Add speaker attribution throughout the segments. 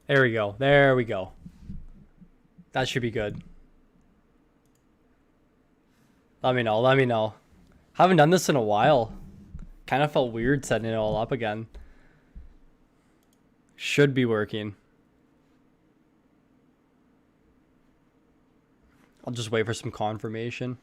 Speaker 1: There we go. There we go. That should be good. Let me know. Let me know. Haven't done this in a while. Kind of felt weird setting it all up again. Should be working. I'll just wait for some confirmation.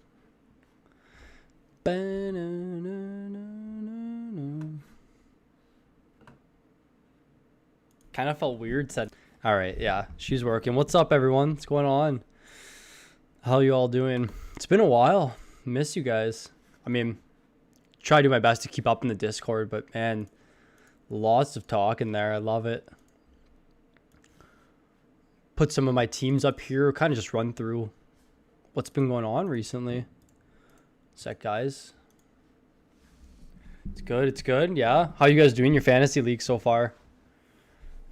Speaker 1: Kind of felt weird said. All right, yeah, she's working. What's up, everyone? What's going on? How you all doing? It's been a while. Miss you guys. I mean, try to do my best to keep up in the Discord, but man, lots of talk in there. I love it. Put some of my teams up here. Kind of just run through what's been going on recently. Sec, guys. It's good. It's good. Yeah. How you guys doing your fantasy league so far?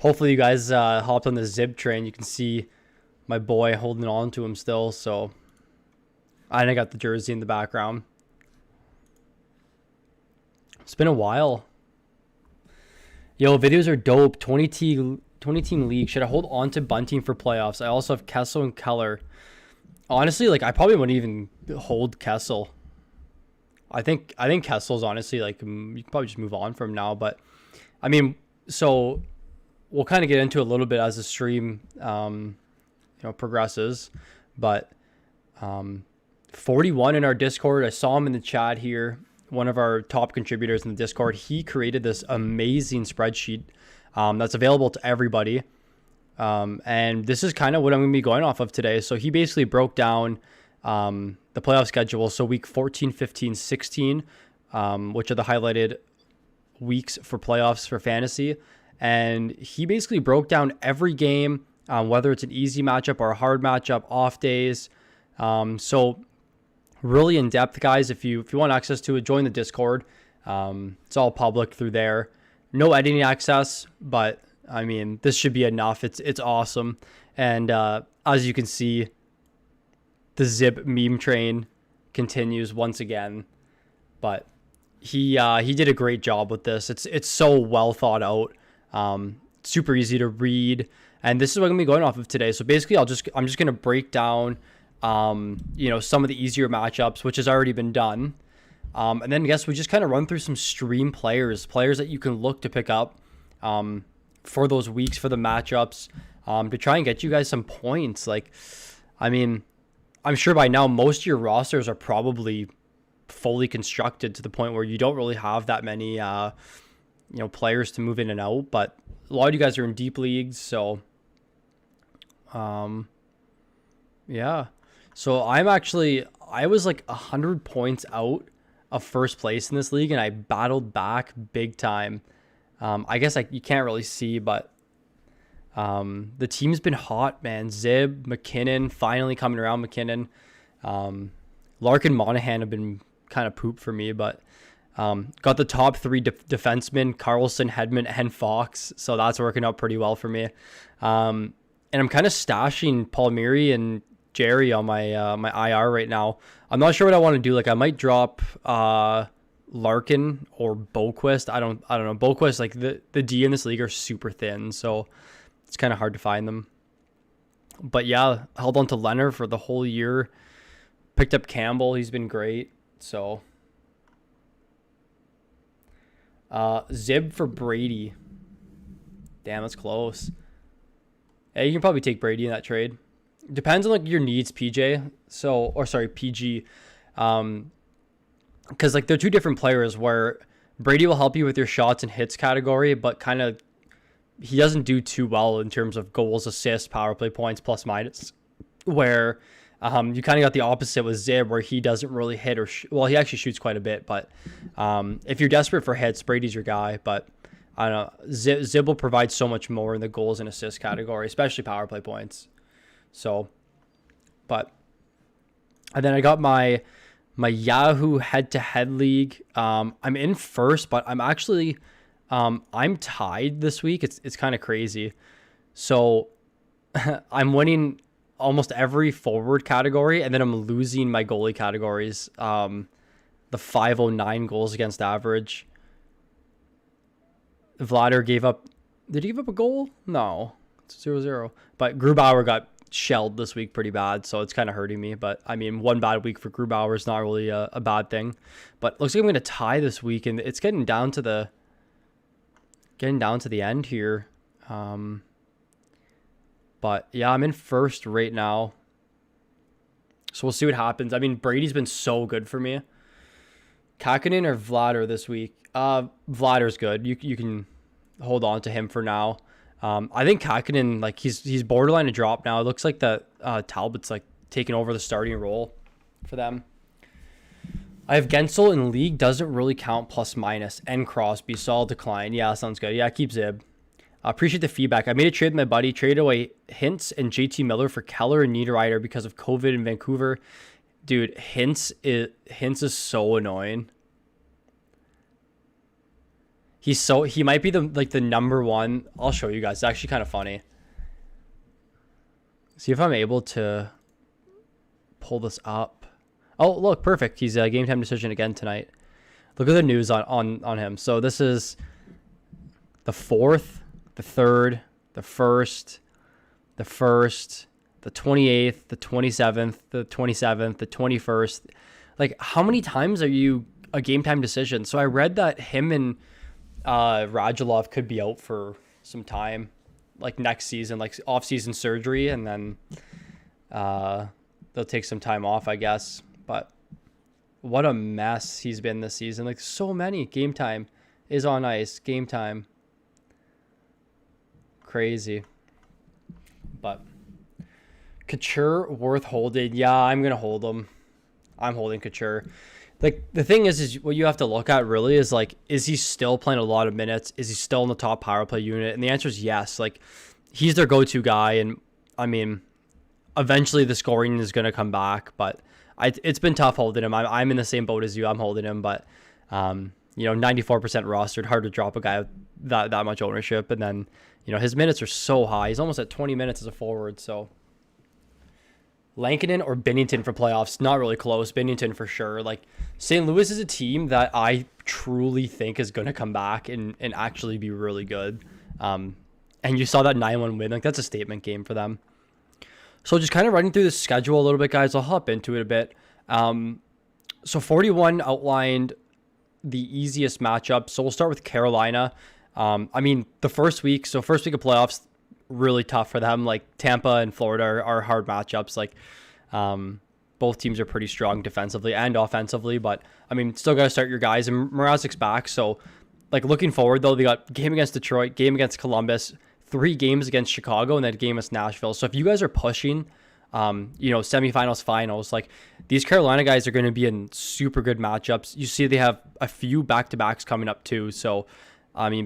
Speaker 1: Hopefully you guys hopped on the Zib train. You can see my boy holding on to him still. So I got the jersey in the background. It's been a while. Yo, videos are dope. 20 team league. Should I hold on to Bunting for playoffs? I also have Kessel and Keller. Honestly, like I probably wouldn't even hold Kessel. I think Kessel's honestly like you can probably just move on from now. But I mean, so we'll kind of get into a little bit as the stream progresses. But 41 in our Discord. I saw him in the chat here. One of our top contributors in the Discord. He created this amazing spreadsheet that's available to everybody. And this is kind of what I'm going to be going off of today. So he basically broke down the playoff schedule. So week 14, 15, 16, which are the highlighted weeks for playoffs for fantasy. And he basically broke down every game, whether it's an easy matchup or a hard matchup, off days. So really in depth, guys. If you want access to it, join the Discord. It's all public through there. No editing access, but I mean, this should be enough. It's awesome. And as you can see, the Zib meme train continues once again. But he did a great job with this. It's so well thought out. Super easy to read. And this is what I'm gonna be going off of today. So basically, I'm just gonna break down some of the easier matchups, which has already been done. And then I guess we just kind of run through some stream players that you can look to pick up for those weeks, for the matchups, to try and get you guys some points. Like, I mean, I'm sure by now most of your rosters are probably fully constructed to the point where you don't really have that many players to move in and out, but a lot of you guys are in deep leagues. So yeah. So I was like 100 points out of first place in this league, and I battled back big time. I guess you can't really see, but the team's been hot, man. Zib, McKinnon, finally coming around. McKinnon, Larkin, Monahan have been kind of poop for me, but got the top three defensemen, Carlson, Hedman, and Fox, so that's working out pretty well for me. And I'm kind of stashing Palmieri and Jerry on my IR right now. I'm not sure what I want to do. Like I might drop Larkin or Boquist. I don't know. Boquist, like the D in this league are super thin, so it's kind of hard to find them. But yeah, held on to Leonard for the whole year. Picked up Campbell. He's been great. So Zib for Brady. Damn, that's close. Hey, you can probably take Brady in that trade. Depends on like your needs, PG. Because like they're two different players where Brady will help you with your shots and hits category, but kind of he doesn't do too well in terms of goals, assists, power play points, plus minus. Where you kind of got the opposite with Zib, where he doesn't really hit or he actually shoots quite a bit, but if you're desperate for hits, Brady's your guy. But I don't know, Zib will provide so much more in the goals and assists category, especially power play points. So, and then I got my Yahoo head-to-head league. I'm in first, but I'm actually I'm tied this week. It's kind of crazy. So I'm winning almost every forward category, and then I'm losing my goalie categories. The 509 goals against average. Vladar gave up. Did he give up a goal? No. It's 0-0. But Grubauer got shelled this week pretty bad, so it's kind of hurting me. But I mean, one bad week for Grubauer is not really a bad thing. But looks like I'm going to tie this week, and it's getting down to the end here. But yeah, I'm in first right now. So we'll see what happens. I mean, Brady's been so good for me. Kakinen or Vladar this week? Vladar's good. You can hold on to him for now. I think Kakinen, like he's borderline a drop now. It looks like that Talbot's like taking over the starting role for them. I have Gensel in league. Doesn't really count plus minus. And Crosby. So I'll decline. Yeah, sounds good. Yeah, keep Zib. I appreciate the feedback. I made a trade with my buddy. Traded away Hintz and JT Miller for Keller and Niederreiter because of COVID in Vancouver. Dude, Hintz is so annoying. He might be the number one. I'll show you guys. It's actually kind of funny. See if I'm able to pull this up. Oh, look, perfect. He's a game time decision again tonight. Look at the news on him. So this is the 4th, the 3rd, the 1st, the 1st, the 28th, the 27th, the 27th, the 21st. Like, how many times are you a game time decision? So I read that him and Radulov could be out for some time, like next season, like off-season surgery, and then they'll take some time off, I guess. But what a mess he's been this season. Like, so many. Game time is on ice. Game time. Crazy. But Couture worth holding. Yeah, I'm going to hold him. I'm holding Couture. Like, the thing is what you have to look at really is, like, is he still playing a lot of minutes? Is he still in the top power play unit? And the answer is yes. Like, he's their go-to guy. And, I mean, eventually the scoring is going to come back. But it's been tough holding him. I'm in the same boat as you. I'm holding him. But, 94% rostered. Hard to drop a guy with that much ownership. And then, his minutes are so high. He's almost at 20 minutes as a forward. So, Lankinen or Binnington for playoffs, not really close. Binnington for sure. Like, St. Louis is a team that I truly think is going to come back and actually be really good. And you saw that 9-1 win. Like, that's a statement game for them. So just kind of running through the schedule a little bit, guys. I'll hop into it a bit. So 41 outlined the easiest matchup. So we'll start with Carolina. The first week of playoffs, really tough for them. Like, Tampa and Florida are hard matchups. Like, both teams are pretty strong defensively and offensively, but still got to start your guys, and Mrazek's back. So, like, looking forward though, they got game against Detroit, game against Columbus, 3 games against Chicago, and then game against Nashville. So if you guys are pushing, semifinals, finals, like, these Carolina guys are going to be in super good matchups. You see they have a few back-to-backs coming up too. So,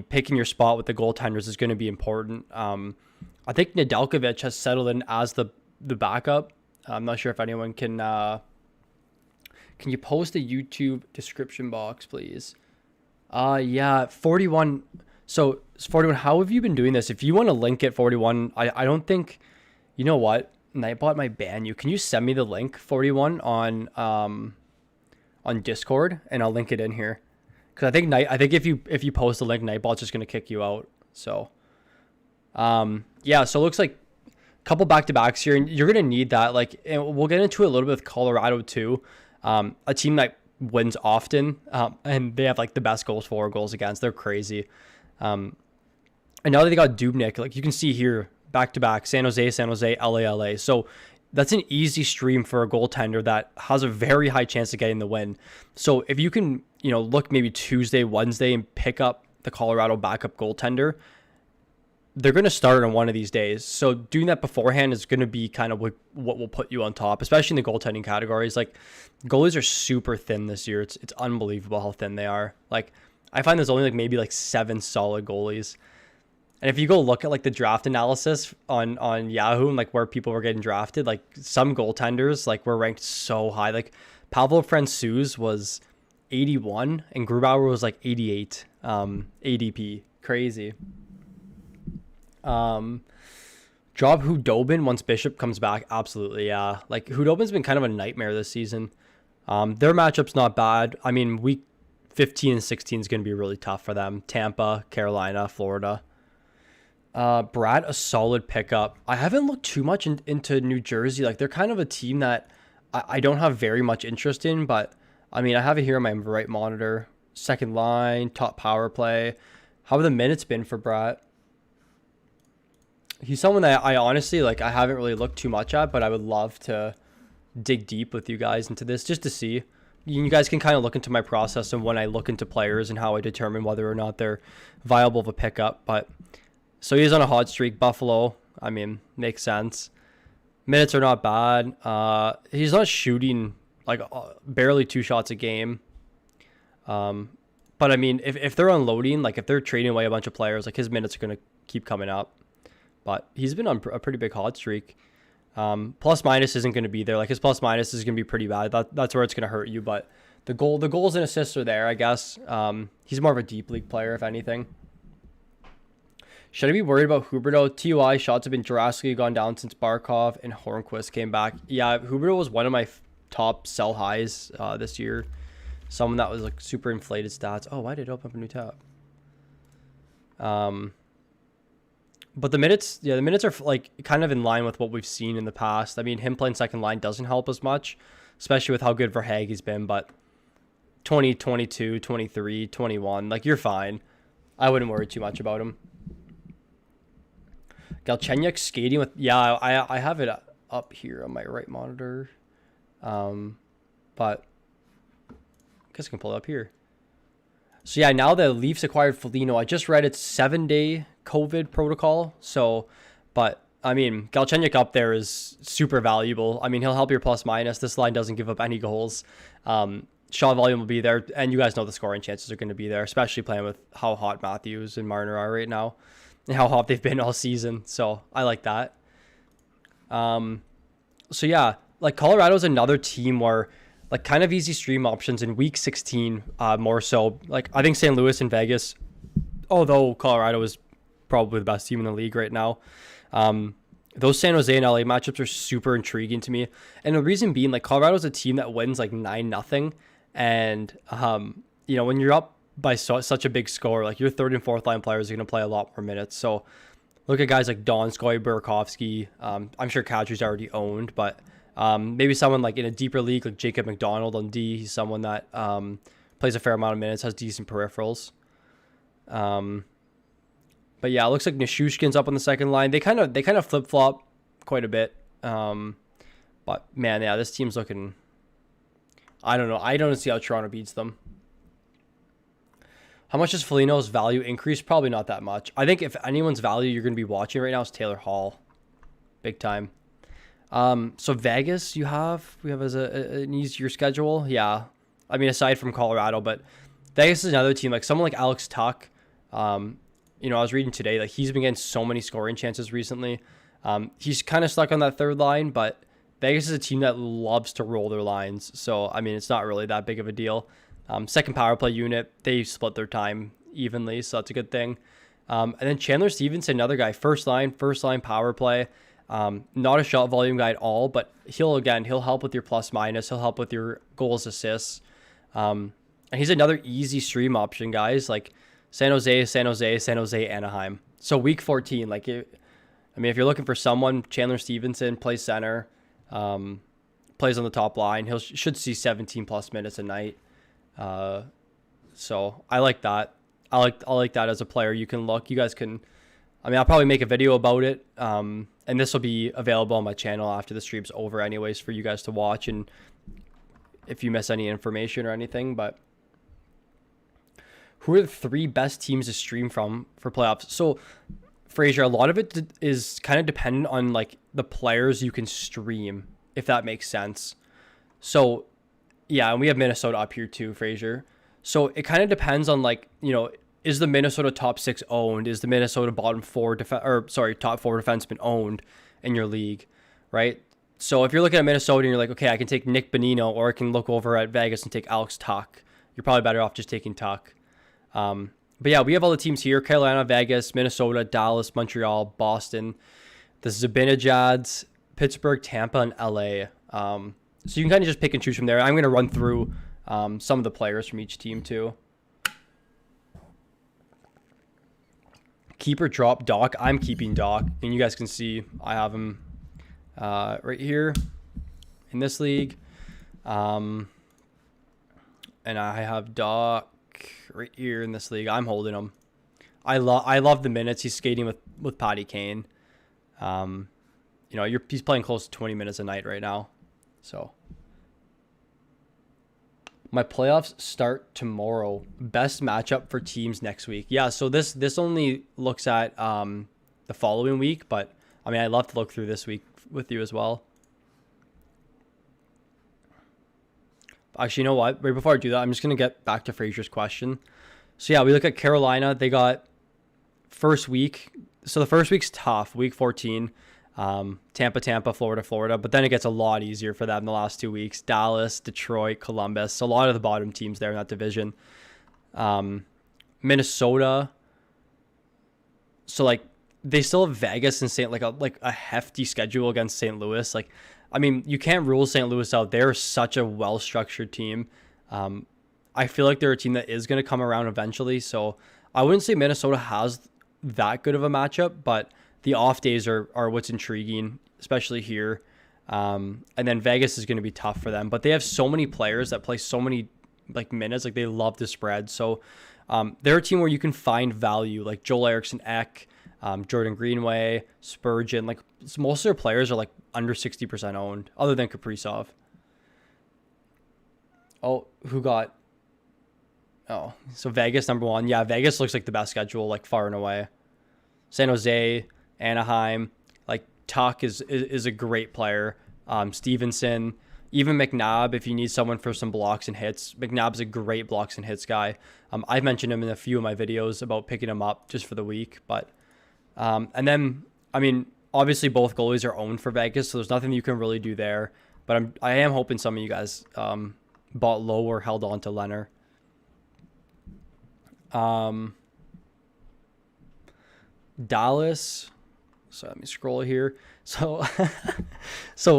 Speaker 1: picking your spot with the goaltenders is going to be important. I think Nedeljkovic has settled in as the backup. I'm not sure if anyone can you post a YouTube description box, please? 41. So 41, how have you been doing this? If you want to link it, 41, I don't think, you know what? Nightbot might ban you. Can you send me the link, 41, on Discord, and I'll link it in here? Because I think if you post a link, Nightbot's just gonna kick you out. So, so it looks like a couple back-to-backs here, and you're gonna need that. Like, and we'll get into it a little bit with Colorado too, a team that wins often, and they have like the best goals for, goals against. They're crazy. And now that they got Dubnyk, like you can see here, back-to-back, San Jose, LA. So that's an easy stream for a goaltender that has a very high chance of getting the win. So if you can, look maybe Tuesday, Wednesday, and pick up the Colorado backup goaltender, they're going to start on one of these days. So doing that beforehand is going to be kind of what will put you on top, especially in the goaltending categories. Like, goalies are super thin this year. It's unbelievable how thin they are. Like, I find there's only maybe 7 solid goalies. And if you go look at the draft analysis on Yahoo and where people were getting drafted, some goaltenders were ranked so high. Like, Pavel Francouz was 81 and Grubauer was 88 ADP. Crazy. Job Hudobin once Bishop comes back. Absolutely, yeah. Hudobin's been kind of a nightmare this season. Their matchup's not bad. Week 15 and 16 is going to be really tough for them. Tampa, Carolina, Florida. Brad, a solid pickup. I haven't looked too much into New Jersey. Like, they're kind of a team that I don't have very much interest in, but I mean, I have it here on my right monitor. Second line, top power play. How have the minutes been for Brad? He's someone that I honestly, like, I haven't really looked too much at, but I would love to dig deep with you guys into this just to see. You guys can kind of look into my process and when I look into players and how I determine whether or not they're viable of a pickup. But so he's on a hot streak. Buffalo, I mean, makes sense. Minutes are not bad. He's not shooting like barely 2 shots a game. But I mean, if they're unloading, like if they're trading away a bunch of players, like his minutes are going to keep coming up. But he's been on a pretty big hot streak. Plus minus isn't going to be there. Like his plus minus is going to be pretty bad. That's where it's going to hurt you. But the goals and assists are there, I guess. He's more of a deep league player, if anything. Should I be worried about Huberdeau? TUI shots have been drastically gone down since Barkov and Hornquist came back. Yeah, Huberdeau was one of my top sell highs this year. Someone that was like super inflated stats. Oh, why did it open up a new tab? But the minutes are like kind of in line with what we've seen in the past. I mean, him playing second line doesn't help as much, especially with how good Verhaeghe's been. But 20, 22, 23, 21, like you're fine. I wouldn't worry too much about him. Galchenyuk skating with, yeah, I have it up here on my right monitor. But I guess I can pull it up here. So yeah, now the Leafs acquired Felino. I just read it's 7-day COVID protocol. So, but I mean, Galchenyuk up there is super valuable. I mean, he'll help your plus minus. This line doesn't give up any goals. Shot volume will be there, and you guys know the scoring chances are going to be there, especially playing with how hot Matthews and Marner are right now, and how hot they've been all season. So I like that. So yeah, like Colorado's another team where like kind of easy stream options in week 16, more so. Like I think St. Louis and Vegas, although Colorado is probably the best team in the league right now. Those San Jose and LA matchups are super intriguing to me. And the reason being, like Colorado's a team that wins like 9-0. And, you know, when you're up by such a big score, like your third and fourth line players are going to play a lot more minutes. So look at guys like Donskoy, Burakovsky. I'm sure Kadri's already owned, but maybe someone like in a deeper league, like Jacob McDonald on D. He's someone that plays a fair amount of minutes, has decent peripherals. But yeah, it looks like Nishushkin's up on the second line. They kind of flip flop quite a bit. But man, yeah, this team's looking. I don't know. I don't see how Toronto beats them. How much does Felino's value increase? Probably not that much. I think if anyone's value you're going to be watching right now is Taylor Hall, big time. So Vegas, we have as an easier schedule. Yeah, I mean aside from Colorado, but Vegas is another team like someone like Alex Tuck. You know, I was reading today, like he's been getting so many scoring chances recently. He's kind of stuck on that third line, but Vegas is a team that loves to roll their lines. So, I mean, it's not really that big of a deal. Second power play unit, they split their time evenly, so that's a good thing. And then Chandler Stevenson, another guy, first line power play. Not a shot volume guy at all, but he'll help with your plus minus. He'll help with your goals, assists. And he's another easy stream option, guys. Like, San Jose, Anaheim. So week 14, like, if you're looking for someone, Chandler Stevenson plays center, plays on the top line. Should see 17 plus minutes a night. So I like that. I like that as a player. You can look. You guys can. I'll probably make a video about it. And this will be available on my channel after the stream's over, anyways, for you guys to watch. And if you miss any information or anything, but. Who are the 3 best teams to stream from for playoffs? So, Fraser, a lot of it is kind of dependent on like the players you can stream, if that makes sense. So, yeah, and we have Minnesota up here too, Fraser. So it kind of depends on like, you know, is the Minnesota top 6 owned? Is the Minnesota top 4 defenseman owned in your league, right? So if you're looking at Minnesota and you're like, okay, I can take Nick Bonino, or I can look over at Vegas and take Alex Tuck. You're probably better off just taking Tuck. But yeah, we have all the teams here: Carolina, Vegas, Minnesota, Dallas, Montreal, Boston, the Zibanejad, Pittsburgh, Tampa, and LA. So you can kind of just pick and choose from there. I'm going to run through some of the players from each team too. Keeper drop Doc. I'm keeping Doc, and you guys can see I have him right here in this league. And I have Doc right here in this league. I'm holding him. I love the minutes he's skating with Patty Kane. He's playing close to 20 minutes a night right now. So my playoffs start tomorrow. Best matchup for teams next week. Yeah, so this only looks at the following week, but I mean, I'd love to look through this week with you as well. Actually, you know what? Right before I do that, I'm just going to get back to Fraser's question. So yeah, we look at Carolina. They got first week. So the first week's tough, week 14. Tampa, Florida, but then it gets a lot easier for them the last 2 weeks. Dallas, Detroit, Columbus, a lot of the bottom teams there in that division. Minnesota. So like they still have Vegas and St. like a hefty schedule against St. Louis. Like, I mean, you can't rule St. Louis out. They're such a well-structured team. I feel like they're a team that is going to come around eventually. So I wouldn't say Minnesota has that good of a matchup, but the off days are what's intriguing, especially here. And then Vegas is going to be tough for them, but they have so many players that play so many like minutes. Like they love to spread. So they're a team where you can find value, like Joel Eriksson Ek, Jordan Greenway, Spurgeon. Like most of their players are like under 60% owned, other than Kaprizov. Oh, so Vegas number one. Yeah, Vegas looks like the best schedule, like far and away. San Jose, Anaheim, like Tuck is a great player. Stevenson, even McNabb, if you need someone for some blocks and hits. McNabb's a great blocks and hits guy. I've mentioned him in a few of my videos about picking him up just for the week. But and then, I mean, obviously both goalies are owned for Vegas, so there's nothing you can really do there. But I am hoping some of you guys bought low or held on to Leonard. Dallas. So let me scroll here. So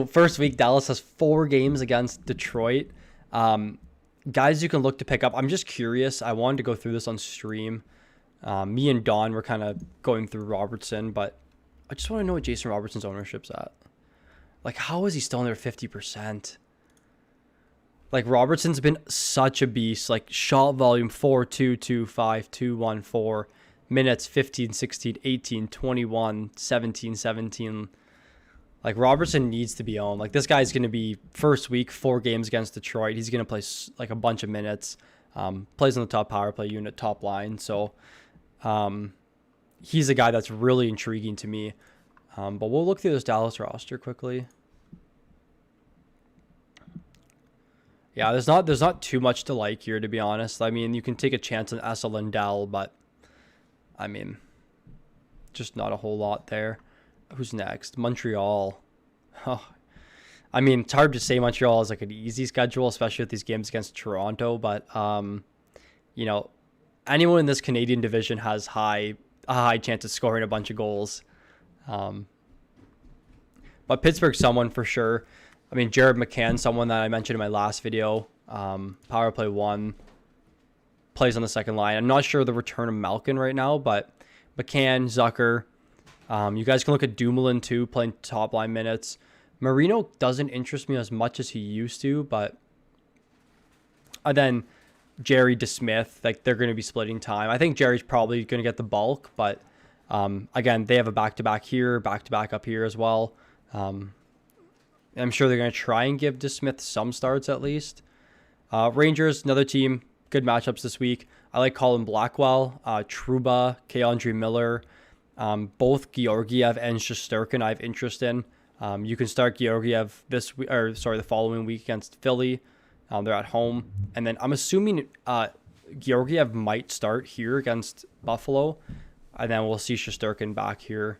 Speaker 1: first week, Dallas has 4 games against Detroit. Guys you can look to pick up. I'm just curious. I wanted to go through this on stream. Me and Don were kind of going through Robertson, but I just want to know what Jason Robertson's ownership's at. Like, how is he still under 50%? Like, Robertson's been such a beast. Like, shot volume 4, 2, 2, 5, 2, 1, 4. Minutes 15, 16, 18, 21, 17, 17. Like, Robertson needs to be owned. Like, this guy's going to be first week, 4 games against Detroit. He's going to play like a bunch of minutes. Plays on the top power play unit, top line. So he's a guy that's really intriguing to me. But we'll look through this Dallas roster quickly. Yeah, there's not too much to like here, to be honest. I mean, you can take a chance on Asa Lindell, but I mean, just not a whole lot there. Who's next? Montreal. Oh, I mean, it's hard to say Montreal is like an easy schedule, especially with these games against Toronto. But you know, anyone in this Canadian division has a high chance of scoring a bunch of goals. But Pittsburgh's someone for sure. I mean, Jared Mccann, someone that I mentioned in my last video. Power play 1. Plays on the second line. I'm not sure the return of Malkin right now, but McCann, Zucker. You guys can look at Dumoulin too, playing top line minutes. Marino doesn't interest me as much as he used to, but then Jerry DeSmith, like they're going to be splitting time. I think Jerry's probably going to get the bulk, but again, they have a back-to-back here, back-to-back up here as well. I'm sure they're going to try and give DeSmith some starts at least. Rangers, another team. Good matchups this week. I like Colin Blackwell, Trouba, K-Andre Miller, both Georgiev and Shesterkin I have interest in. You can start Georgiev the following week against Philly. They're at home. And then I'm assuming Georgiev might start here against Buffalo. And then we'll see Shesterkin back here.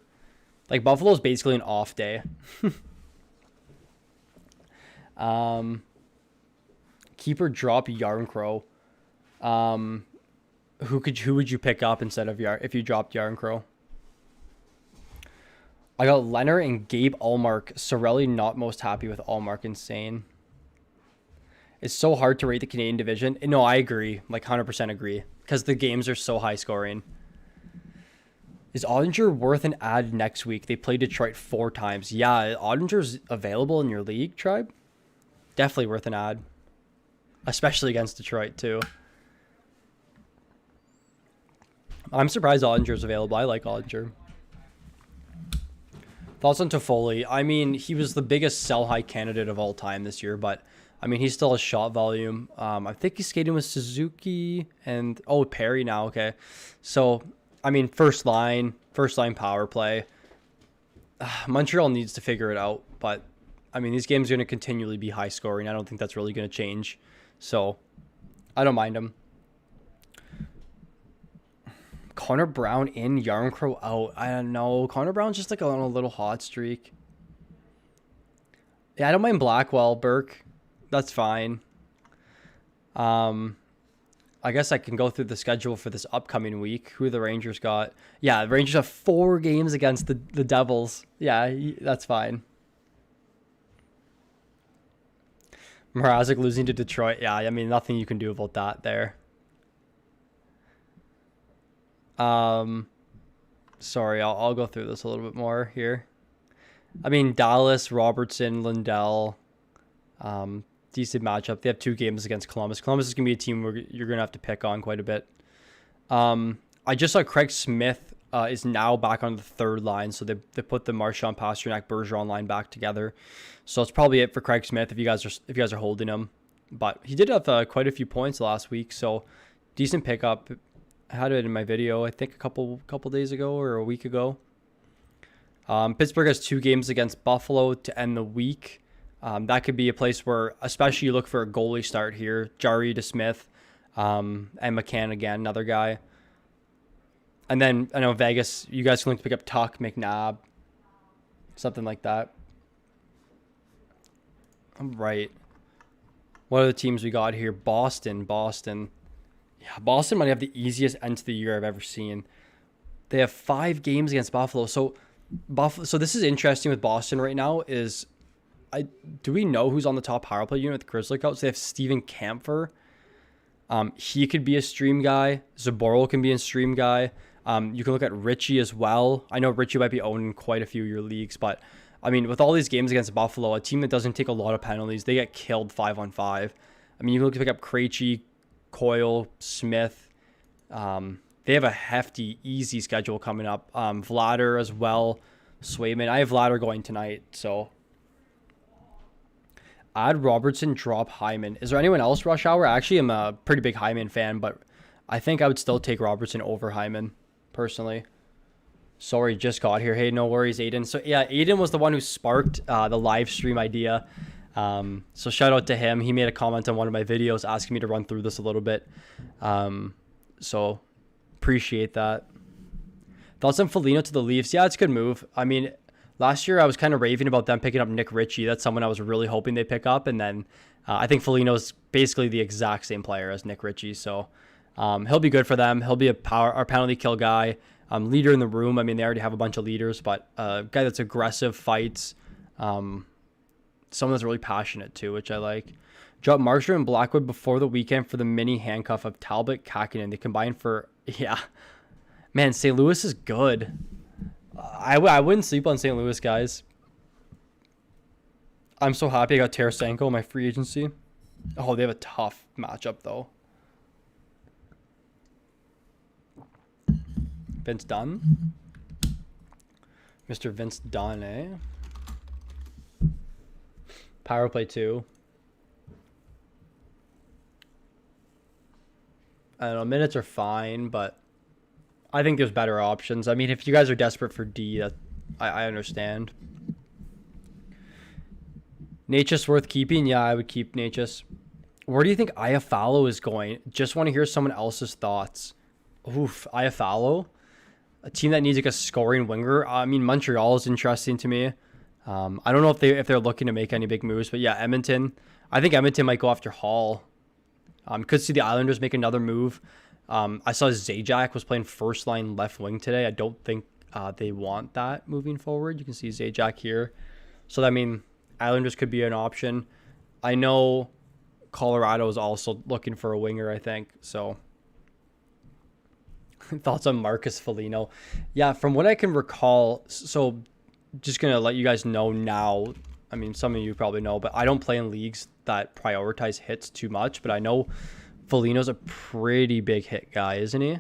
Speaker 1: Like, Buffalo's basically an off day. Keeper drop Yarncrow. Who would you pick up instead of if you dropped Yarncrow? I got Leonard and Gabe Allmark. Sorelli not most happy with Allmark. Insane. It's so hard to rate the Canadian division. No, I agree. Like 100% agree. Because the games are so high scoring. Is Ottinger worth an ad next week? They play Detroit 4 times. Yeah, Ottinger's available in your league, Tribe. Definitely worth an ad. Especially against Detroit, too. I'm surprised Ottinger's available. I like Ottinger. Thoughts on Toffoli? I mean, he was the biggest sell-high candidate of all time this year, but, I mean, he's still a shot volume. I think he's skating with Suzuki and, oh, Perry now, okay. So, I mean, first line power play. Montreal needs to figure it out, but, I mean, these games are going to continually be high scoring. I don't think that's really going to change. So, I don't mind him. Connor Brown in, Yarncrow out. I don't know. Connor Brown's just like on a little hot streak. Yeah, I don't mind Blackwell, Burke. That's fine. I guess I can go through the schedule for this upcoming week. Who the Rangers got? Yeah, the Rangers have 4 games against the Devils. Yeah, that's fine. Mrazek losing to Detroit. Yeah, I mean, nothing you can do about that there. Sorry, I'll go through this a little bit more here. I mean, Dallas, Robertson, Lindell, decent matchup. They have 2 games against Columbus. Columbus is going to be a team where you're going to have to pick on quite a bit. I just saw Craig Smith is now back on the 3rd line, so they put the Marchand, Pasternak, Bergeron line back together. So that's probably it for Craig Smith if you guys are holding him. But he did have quite a few points last week, so decent pickup. I had it in my video, I think a couple days ago or a week ago. Pittsburgh has 2 games against Buffalo to end the week. That could be a place where, especially you look for a goalie start here. Jari to Smith, and Mccann again, another guy. And then I know Vegas, you guys can look to pick up Tuck, McNabb, something like that. All right. What are the teams we got here? Boston. Yeah, Boston might have the easiest end to the year I've ever seen. They have 5 games against Buffalo. So this is interesting with Boston right now is, do we know who's on the top power play unit with the Grizzly Coats? They have Steven Kampfer. He could be a stream guy. Zaboral can be a stream guy. You can look at Richie as well. I know Richie might be owned in quite a few of your leagues, but I mean, with all these games against Buffalo, a team that doesn't take a lot of penalties, they get killed 5-on-5. I mean, you can look to pick up Krejci, Coyle, Smith. They have a hefty, easy schedule coming up. Vladar as well, Swayman. I have Vladar going tonight, so add Robertson, drop Hyman. Is there anyone else rush hour? I actually am a pretty big Hyman fan, but I think I would still take Robertson over Hyman, personally. Sorry, just got here. Hey, no worries, Aiden. So yeah, Aiden was the one who sparked the live stream idea. So shout out to him. He made a comment on one of my videos asking me to run through this a little bit. So appreciate that. Thoughts on Felino to the Leafs? Yeah, it's a good move. I mean, last year I was kind of raving about them picking up Nick Ritchie. That's someone I was really hoping they pick up. And then I think Felino's basically the exact same player as Nick Ritchie. So he'll be good for them. He'll be a penalty kill guy. Leader in the room. I mean, they already have a bunch of leaders, but a guy that's aggressive, fights. Someone that's really passionate too, which I like. Drop Markstrom and Blackwood before the weekend for the mini handcuff of Talbot, Kakinen. They combine for, yeah. Man, St. Louis is good. I wouldn't sleep on St. Louis, guys. I'm so happy I got Tarasenko in my free agency. Oh, they have a tough matchup, though. Vince Dunn? Mr. Vince Dunn, eh? Power play 2. I don't know, minutes are fine, but I think there's better options. I mean, if you guys are desperate for D, I understand. Natchez worth keeping? Yeah, I would keep Natchez. Where do you think Iafallo is going? Just want to hear someone else's thoughts. Oof, Iafallo? A team that needs like a scoring winger. I mean, Montreal is interesting to me. I don't know if they're looking to make any big moves, but yeah, Edmonton. I think Edmonton might go after Hall. Could see the Islanders make another move. I saw Zajac was playing first line left wing today. I don't think they want that moving forward. You can see Zajac here. So I mean, Islanders could be an option. I know Colorado is also looking for a winger, I think. So Thoughts on Marcus Felino? Yeah, from what I can recall, so just gonna let you guys know now. I mean, some of you probably know, but I don't play in leagues that prioritize hits too much. But I know Felino's a pretty big hit guy, isn't he?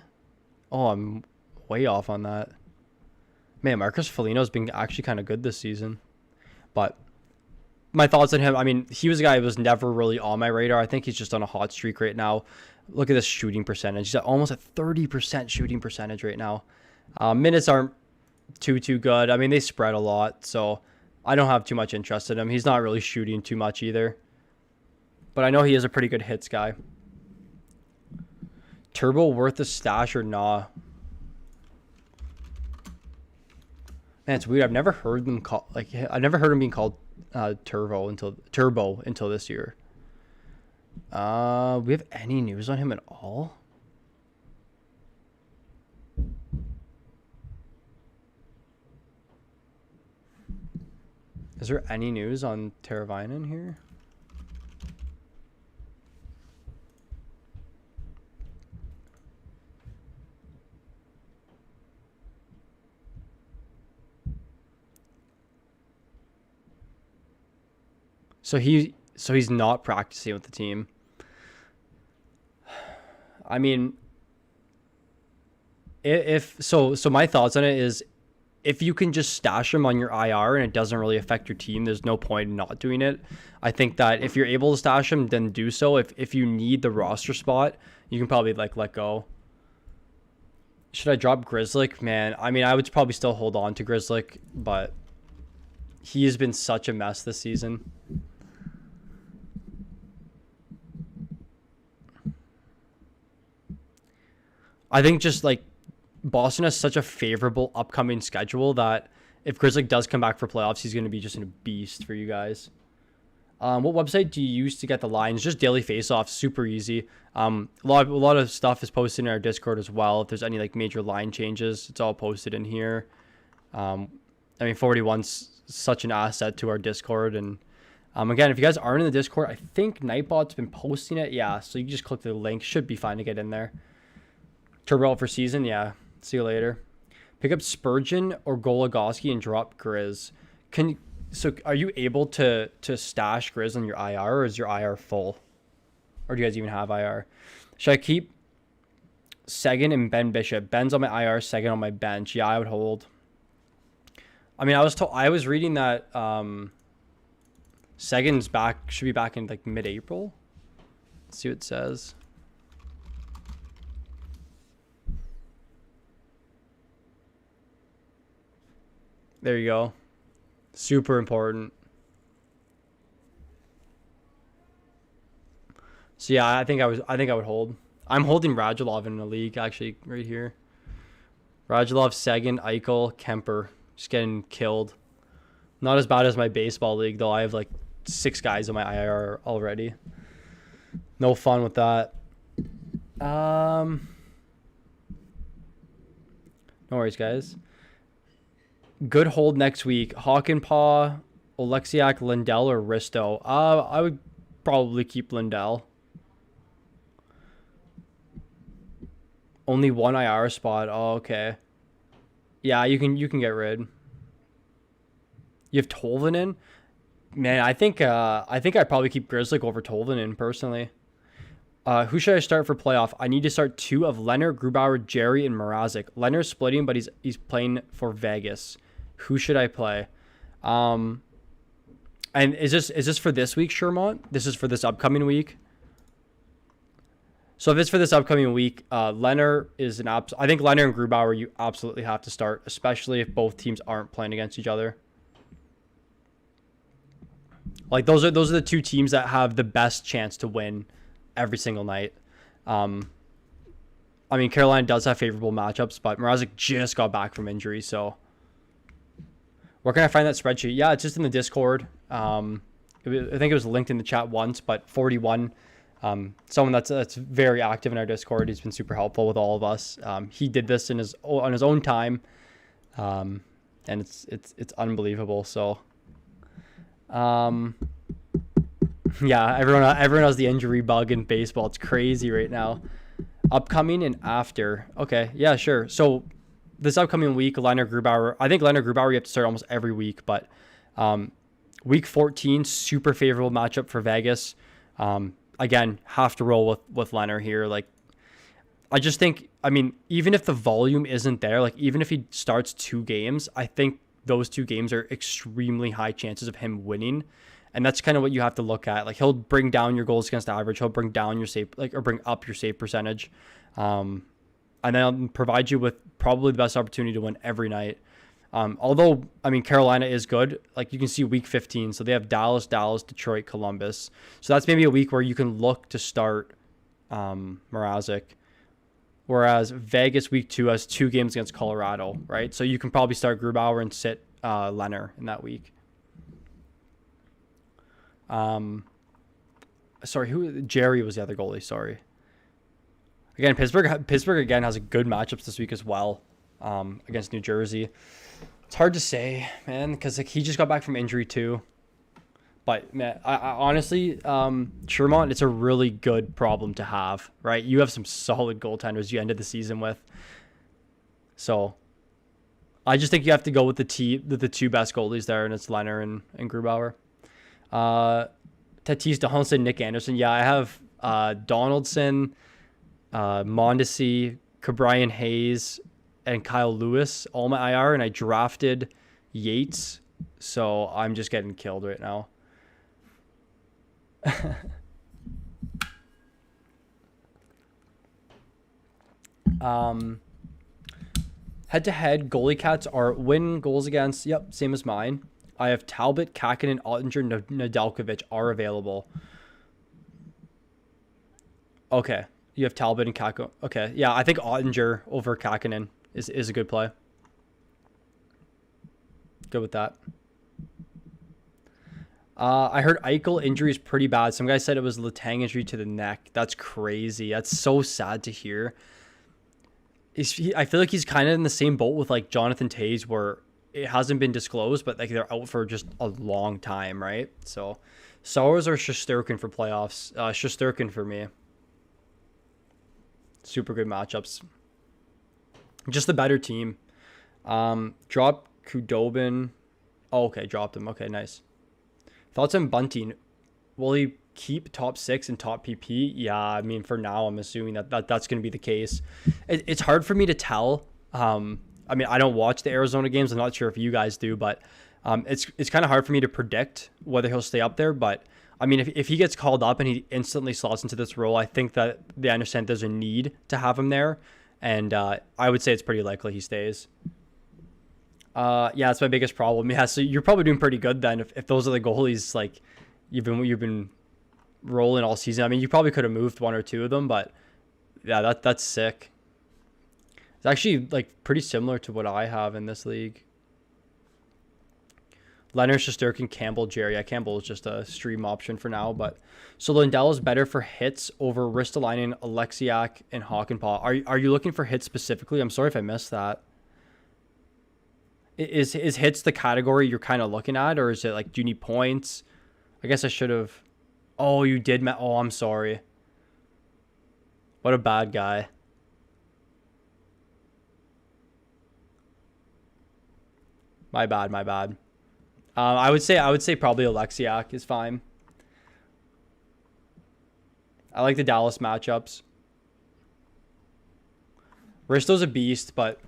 Speaker 1: Oh, I'm way off on that. Man, Marcus Felino's been actually kind of good this season. But my thoughts on him, I mean, he was a guy who was never really on my radar. I think he's just on a hot streak right now. Look at this shooting percentage. He's at almost a 30% shooting percentage right now. Minutes aren't too good. I mean, they spread a lot, so I don't have too much interest in him. He's not really shooting too much either. But I know he is a pretty good hits guy. Turbo worth a stash or nah? Man, it's weird. I've never heard them call I've never heard him being called Turbo until this year. We have any news on him at all? Is there any news on Teravainen here? So he's not practicing with the team. I mean, so my thoughts on it is, if you can just stash him on your IR and it doesn't really affect your team, there's no point in not doing it. I think that if you're able to stash him, then do so. If you need the roster spot, you can probably let go. Should I drop Grzelcyk? Man, I mean, I would probably still hold on to Grzelcyk, but he has been such a mess this season. I think just Boston has such a favorable upcoming schedule that if Grzelcyk does come back for playoffs, he's going to be just a beast for you guys. What website do you use to get the lines? Just Daily Faceoff, super easy. A lot of stuff is posted in our Discord as well. If there's any major line changes, it's all posted in here. I mean, 41's such an asset to our Discord, and again, if you guys aren't in the Discord, I think Nightbot's been posting it. Yeah, so you just click the link. Should be fine to get in there. Turbo for season, yeah. See you later. Pick up Spurgeon or Goligoski and drop Grizz. So are you able to stash Grizz on your IR, or is your IR full? Or do you guys even have IR? Should I keep Seguin and Ben Bishop? Ben's on my IR, Seguin on my bench. Yeah, I would hold. I mean, I was reading that Seguin's should be back in mid-April. Let's see what it says. There you go. Super important. So yeah, I think I would hold. I'm holding Radulov in the league actually right here. Radulov, Seguin, Eichel, Kemper, just getting killed. Not as bad as my baseball league though. I have 6 guys on my IR already. No fun with that. No worries, guys. Good hold next week. Hawkenpaw, Oleksiak, Lindell, or Risto. I would probably keep Lindell. Only one IR spot. Oh, okay. Yeah, you can get rid. You have Tolvanen? Man, I think I'd probably keep Grzelcyk over Tolvanen personally. Who should I start for playoff? I need to start 2 of Leonard, Grubauer, Jerry, and Mrazek. Leonard's splitting, but he's playing for Vegas. Who should I play? And is this for this week, Shermont? This is for this upcoming week. So if it's for this upcoming week, Leonard is I think Leonard and Grubauer you absolutely have to start, especially if both teams aren't playing against each other. Those are the 2 teams that have the best chance to win every single night. I mean, Carolina does have favorable matchups, but Mrazek just got back from injury, so. Where can I find that spreadsheet? Yeah, it's just in the Discord. I think it was linked in the chat once, but 41, someone that's very active in our Discord. He's been super helpful with all of us. He did this on his own time, and it's unbelievable. So, yeah, everyone has the injury bug in baseball. It's crazy right now. Upcoming and after. Okay, yeah, sure. So this upcoming week, Leonard Grubauer. I think Leonard Grubauer you have to start almost every week, but week 14, super favorable matchup for Vegas. Again, have to roll with Leonard here. Like, I just think, I mean, even if the volume isn't there, like even if he starts 2 games, I think those 2 games are extremely high chances of him winning. And that's kind of what you have to look at. Like, he'll bring down your goals against average. He'll bring down your save, like, or bring up your save percentage. And then I'll provide you with probably the best opportunity to win every night. Although, I mean, Carolina is good. Like, you can see week 15. So they have Dallas, Detroit, Columbus. So that's maybe a week where you can look to start Mrazek. Whereas Vegas week 2 has 2 games against Colorado, right? So you can probably start Grubauer and sit Leonard in that week. Sorry, Jerry was the other goalie. Sorry. Again, Pittsburgh again has a good matchups this week as well, against New Jersey. It's hard to say, man, because like he just got back from injury too. But man, I honestly, Shermont, it's a really good problem to have, right? You have some solid goaltenders you ended the season with. So I just think you have to go with the 2 best goalies there, and it's Leonard and Grubauer. Tatis, Donaldson, Nick Anderson. Yeah, I have Donaldson, Mondesi, Cabrian Hayes, and Kyle Lewis all my IR, and I drafted Yates, so I'm just getting killed right now. Head-to-head, goalie cats are win goals against. Yep, same as mine. I have Talbot, Kakinen, Ottinger, Nedeljkovic are available. Okay, you have Talbot and Kakinen. Okay, yeah, I think Ottinger over Kakinen is a good play. Good with that. I heard Eichel injury is pretty bad. Some guy said it was Letang injury to the neck. That's crazy. That's so sad to hear. I feel like he's kind of in the same boat with like Jonathan Toews, where it hasn't been disclosed, but like they're out for just a long time, right? So Sauers or Shesterkin for playoffs. Shesterkin for me. Super good matchups. Just the better team. Drop Kudobin. Oh, okay, dropped him. Okay, nice. Thoughts on Bunting? Will he keep top 6 and top PP? Yeah, I mean, for now, I'm assuming that's going to be the case. It's hard for me to tell. I mean, I don't watch the Arizona games. I'm not sure if you guys do, but it's kind of hard for me to predict whether he'll stay up there. But I mean, if he gets called up and he instantly slots into this role, I think that they understand there's a need to have him there. And I would say it's pretty likely he stays. Yeah, that's my biggest problem. Yeah, so you're probably doing pretty good then if those are the goalies like you've been rolling all season. I mean, you probably could have moved 1 or 2 of them, but yeah, that's sick. It's actually like pretty similar to what I have in this league. Leonard, Shesterkin, Campbell, Jerry. Yeah, Campbell is just a stream option for now, but so Lindell is better for hits over Ristolainen, Alexiak, and Hakanpää. Are you looking for hits specifically? I'm sorry if I missed that. Is hits the category you're kind of looking at, or is it like, do you need points? I guess I should have. Oh, you did. Oh, I'm sorry. What a bad guy. My bad. I would say probably Alexiak is fine. I like the Dallas matchups. Risto's a beast, but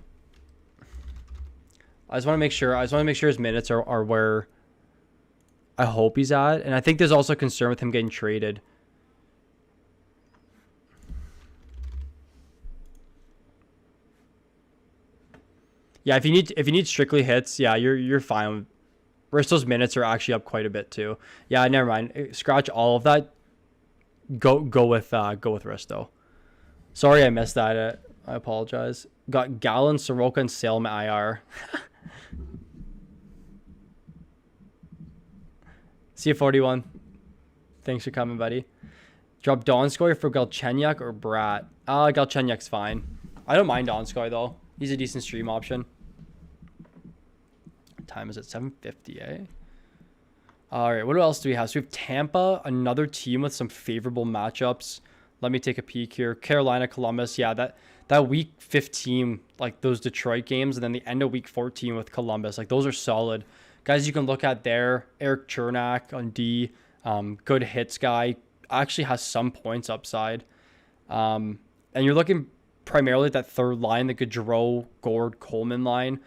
Speaker 1: I just want to make sure his minutes are where I hope he's at. And I think there's also concern with him getting traded. Yeah, if you need strictly hits, yeah, you're fine. Risto's minutes are actually up quite a bit too. Yeah, never mind. Scratch all of that. Go with Risto. Sorry I missed that. I apologize. Got Gallon, Soroka, and Salem at IR. See you 41. Thanks for coming, buddy. Drop Donskoy for Galchenyuk or Brat. Galchenyuk's fine. I don't mind Donskoy though. He's a decent stream option. Time is at 7:50, eh? All right, what else do we have? So we have Tampa, another team with some favorable matchups. Let me take a peek here. Carolina, Columbus. Yeah, that week 15, like those Detroit games, and then the end of week 14 with Columbus. Like those are solid. Guys you can look at there. Eric Chernak on D. Good hits guy. Actually has some points upside. And you're looking primarily at that third line, the Gaudreau, Gord, Coleman line.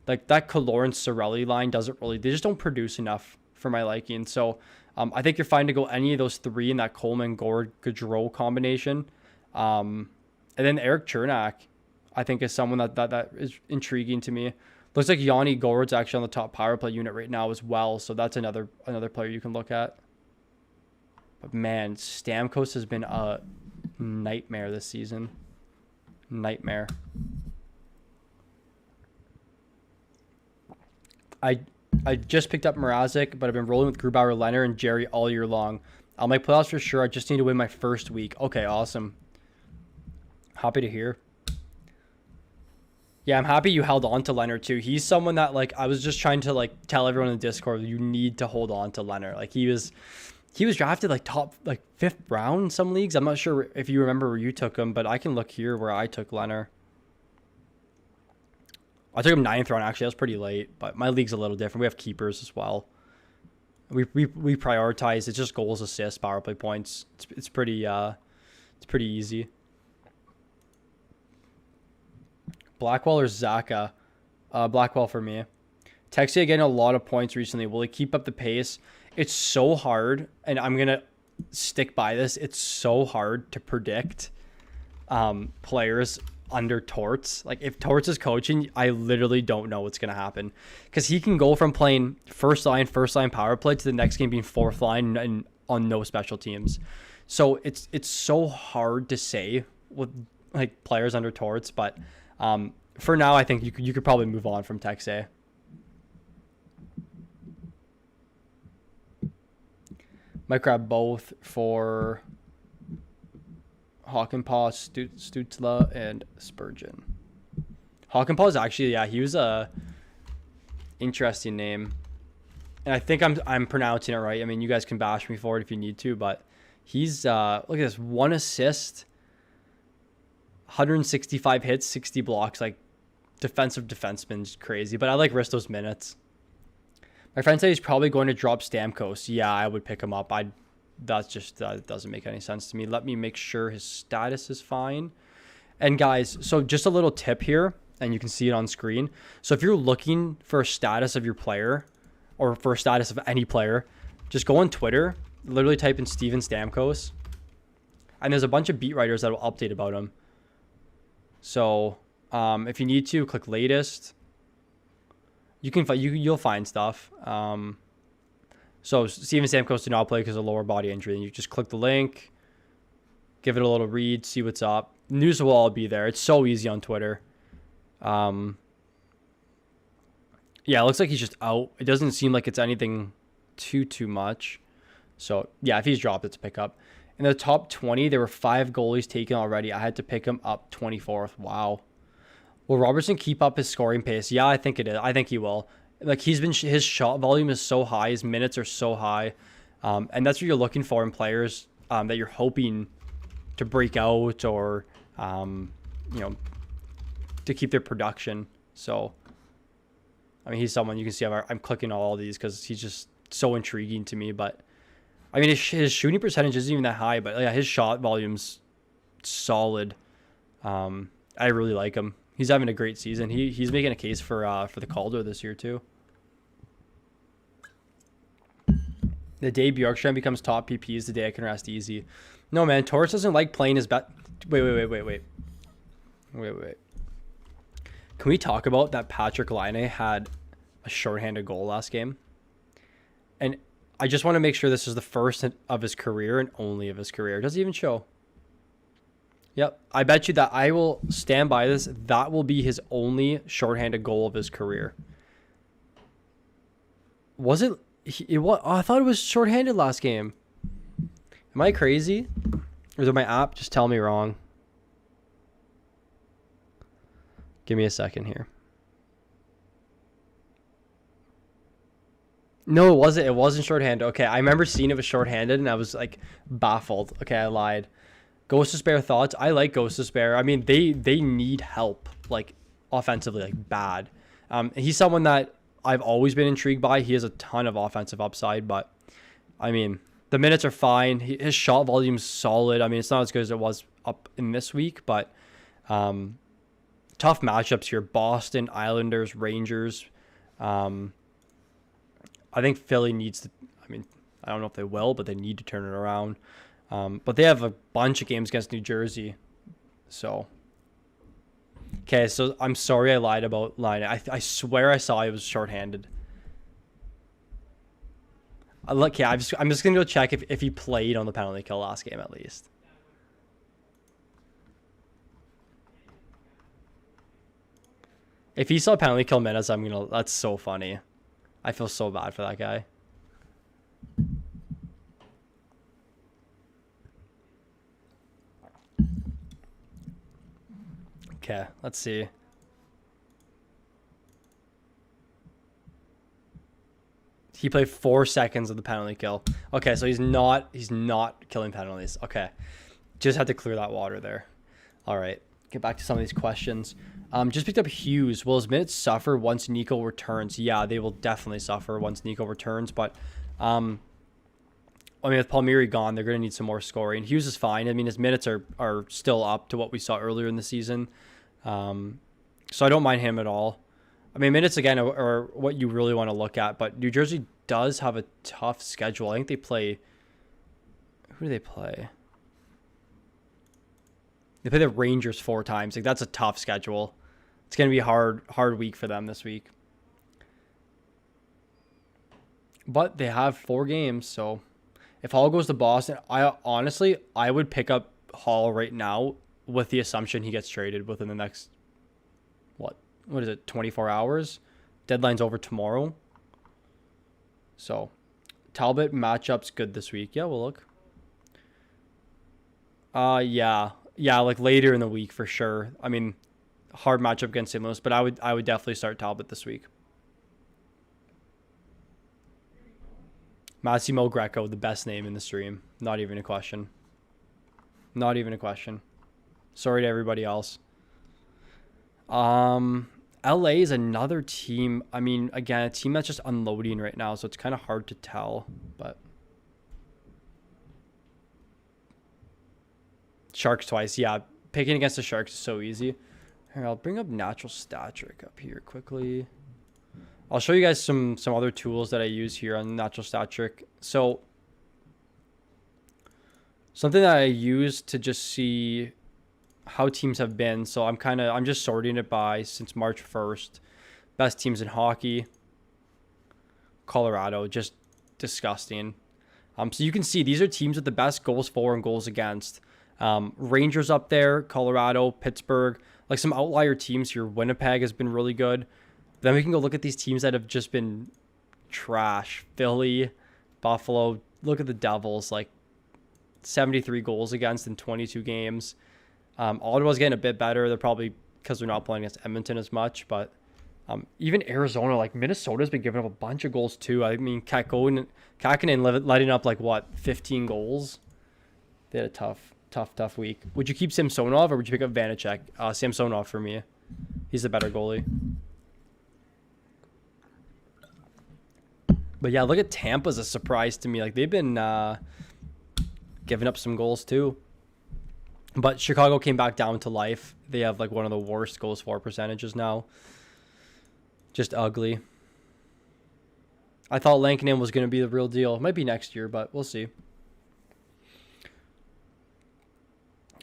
Speaker 1: Like that Kaloran, Cirelli line they just don't produce enough for my liking. So I think you're fine to go any of those three in that Coleman, Gord, Gaudreau combination. And then Eric Chernak, I think, is someone that is intriguing to me. Looks like Yanni Gord's actually on the top power play unit right now as well. So that's another player you can look at. But man, Stamkos has been a nightmare this season. Nightmare. I just picked up Mrazek, but I've been rolling with Grubauer, Leonard, and Jerry all year long. I'll make playoffs for sure. I just need to win my first week. Okay, awesome. Happy to hear. Yeah, I'm happy you held on to Leonard too. He's someone that, like, I was just trying to, like, tell everyone in the Discord, you need to hold on to Leonard. Like, he was drafted like top, like, 5th round in some leagues. I'm not sure if you remember where you took him, but I can look here where I took Leonard. I took him 9th round, actually. That was pretty late, but my league's a little different. We have keepers as well. We prioritize. It's just goals, assists, power play points. It's pretty easy. Blackwell or Zaka? Blackwell for me. Texier getting a lot of points recently. Will he keep up the pace? It's so hard, and I'm gonna stick by this. It's so hard to predict players under Torts. Like, if Torts is coaching, I literally don't know what's gonna happen, because he can go from playing first line power play to the next game being 4th line and on no special teams. So it's so hard to say with, like, players under Torts, but for now I think you could probably move on from Texier. Might grab both for Hakanpää, Stützle, and Spurgeon. Hakanpää is actually, yeah, he was a interesting name, and I think I'm pronouncing it right. I mean, you guys can bash me for it if you need to, but he's look at this, 1 assist, 165 hits, 60 blocks. Like, defensive defenseman's crazy, but I like Risto's minutes. My friend said he's probably going to drop Stamkos. Yeah, I would pick him up. That doesn't make any sense to me. Let me make sure his status is fine. And guys, so just a little tip here, and you can see it on screen. So if you're looking for a status of your player, or for a status of any player, just go on Twitter, literally type in Steven Stamkos, and there's a bunch of beat writers that will update about him. So if you need to, click latest. You'll find stuff. So Steven Stamkos did not play because of lower body injury. And you just click the link, give it a little read, see what's up. News will all be there. It's so easy on Twitter. Yeah, it looks like he's just out. It doesn't seem like it's anything too much. So yeah, if he's dropped, it's a pickup. In the top 20, there were 5 goalies taken already. I had to pick him up 24th. Wow. Will Robertson keep up his scoring pace? Yeah, I think it is. I think he will. Like, his shot volume is so high, his minutes are so high, and that's what you're looking for in players that you're hoping to break out or to keep their production. So, I mean, he's someone you can see. I'm clicking all these because he's just so intriguing to me. But I mean, his shooting percentage isn't even that high, but yeah, his shot volume's solid. I really like him. He's having a great season. He's making a case for the Calder this year too. The day Bjorkstrand becomes top PP is the day I can rest easy. No, man, Torres doesn't like playing his bet. Wait. Can we talk about that Patrick Laine had a shorthanded goal last game? And I just want to make sure this is the first of his career and only of his career. It doesn't even show. Yep, I bet you that I will stand by this. That will be his only shorthanded goal of his career. Was it? I thought it was shorthanded last game. Am I crazy? Or did my app just tell me wrong? Give me a second here. No, it wasn't. It wasn't shorthanded. Okay, I remember seeing it was shorthanded, and I was like baffled. Okay, I lied. Ghost to Spare thoughts. I like Ghost to Spare. I mean, they need help, like offensively, like bad. He's someone that I've always been intrigued by. He has a ton of offensive upside, but I mean, the minutes are fine. His shot volume's solid. I mean, it's not as good as it was up in this week, but tough matchups here. Boston, Islanders, Rangers. I think Philly needs to, I mean, I don't know if they will, but they need to turn it around. But they have a bunch of games against New Jersey. So, okay, so I'm sorry I lied about line. I swear I saw he was shorthanded. Look, yeah, I'm just going to go check if he played on the penalty kill last game at least. If he saw penalty kill minutes, that's so funny. I feel so bad for that guy. Okay, let's see. He played 4 seconds of the penalty kill. Okay, so he's not killing penalties. Okay. Just had to clear that water there. All right. Get back to some of these questions. Just picked up Hughes. Will his minutes suffer once Nico returns? Yeah, they will definitely suffer once Nico returns. But, I mean, with Palmieri gone, they're going to need some more scoring. Hughes is fine. I mean, his minutes are still up to what we saw earlier in the season. So I don't mind him at all. I mean, minutes, again, are what you really want to look at. But New Jersey does have a tough schedule. I think they play... Who do they play? They play the Rangers 4 times. Like, that's a tough schedule. It's going to be a hard week for them this week. But they have 4 games, so if Hall goes to Boston, I would pick up Hall right now with the assumption he gets traded within the next, what is it, 24 hours? Deadline's over tomorrow. So, Talbot matchup's good this week. Yeah, we'll look. Yeah, like later in the week for sure. I mean, hard matchup against St. Louis, but I would definitely start Talbot this week. Massimo Greco, the best name in the stream. Not even a question. Not even a question. Sorry to everybody else. LA is another team. I mean, again, a team that's just unloading right now, so it's kind of hard to tell, but Sharks twice. Yeah, picking against the Sharks is so easy. Here, I'll bring up Natural Stat Trick up here quickly. I'll show you guys some other tools that I use here on Natural Stat Trick. So something that I use to just see how teams have been. So I'm just sorting it by since March 1st. Best teams in hockey. Colorado, just disgusting. So you can see these are teams with the best goals for and goals against. Rangers up there, Colorado, Pittsburgh, like some outlier teams here. Winnipeg has been really good. Then we can go look at these teams that have just been trash. Philly, Buffalo. Look at the Devils, like 73 goals against in 22 games. Ottawa's getting a bit better. They're probably because they're not playing against Edmonton as much. But even Arizona, like Minnesota's been giving up a bunch of goals too. I mean, Kakkonen letting up 15 goals. They had a tough week. Would you keep Samsonov or would you pick up Vanacek? Samsonov for me. He's the better goalie. But yeah, look at Tampa's a surprise to me. Like they've been giving up some goals too. But Chicago came back down to life. They have one of the worst goals for percentages now. Just ugly. I thought Lankinen was going to be the real deal. It might be next year, but we'll see.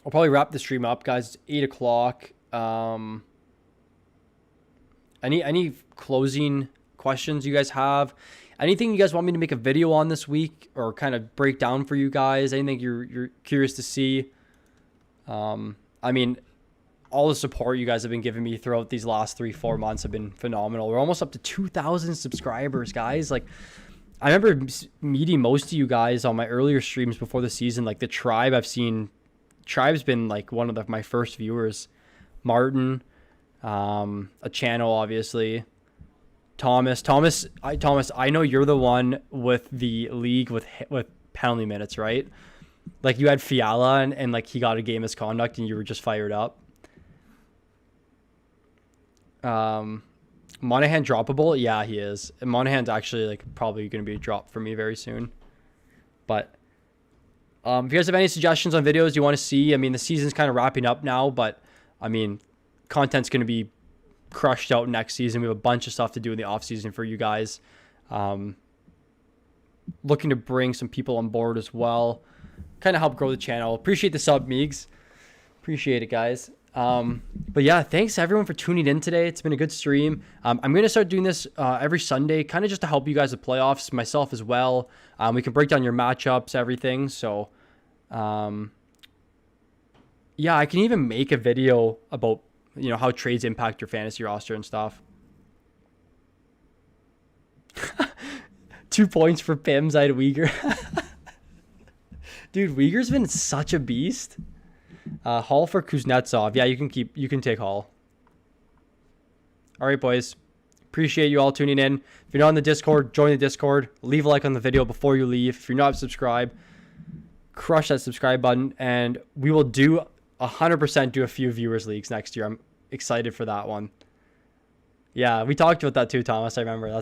Speaker 1: I'll probably wrap the stream up, guys. It's 8 o'clock. Any closing questions you guys have? Anything you guys want me to make a video on this week or kind of break down for you guys? Anything you're curious to see? I mean, all the support you guys have been giving me throughout these last 3-4 months have been phenomenal. We're almost up to 2,000 subscribers, guys. Like, I remember meeting most of you guys on my earlier streams before the season. Like the Tribe, Tribe's been one of my first viewers. Martin, a channel, obviously. Thomas, I know you're the one with the league with penalty minutes, right? Like you had Fiala and like he got a game misconduct and you were just fired up. Monahan droppable? Yeah, he is. And Monahan's actually like probably going to be a drop for me very soon. But if you guys have any suggestions on videos you want to see, I mean, the season's kind of wrapping up now, but I mean, content's going to be crushed out next season. We have a bunch of stuff to do in the off season for you guys. Looking to bring some people on board as well, kind of help grow the channel. Appreciate the sub, Meegs. Appreciate it, guys. But yeah, thanks everyone for tuning in today. It's been a good stream. I'm going to start doing this every Sunday, kind of just to help you guys with playoffs, myself as well. We can break down your matchups, everything. So, yeah, I can even make a video about, you know, how trades impact your fantasy roster and stuff. 2 points for Pims. I had Uyghur. Dude, Uyghur's been such a beast. Hall for Kuznetsov. Yeah, you can take Hall. All right, boys. Appreciate you all tuning in. If you're not on the Discord, join the Discord. Leave a like on the video before you leave. If you're not subscribed, crush that subscribe button. And we will 100% do a few viewers leagues next year. I'm excited for that one. Yeah, we talked about that too, Thomas. I remember.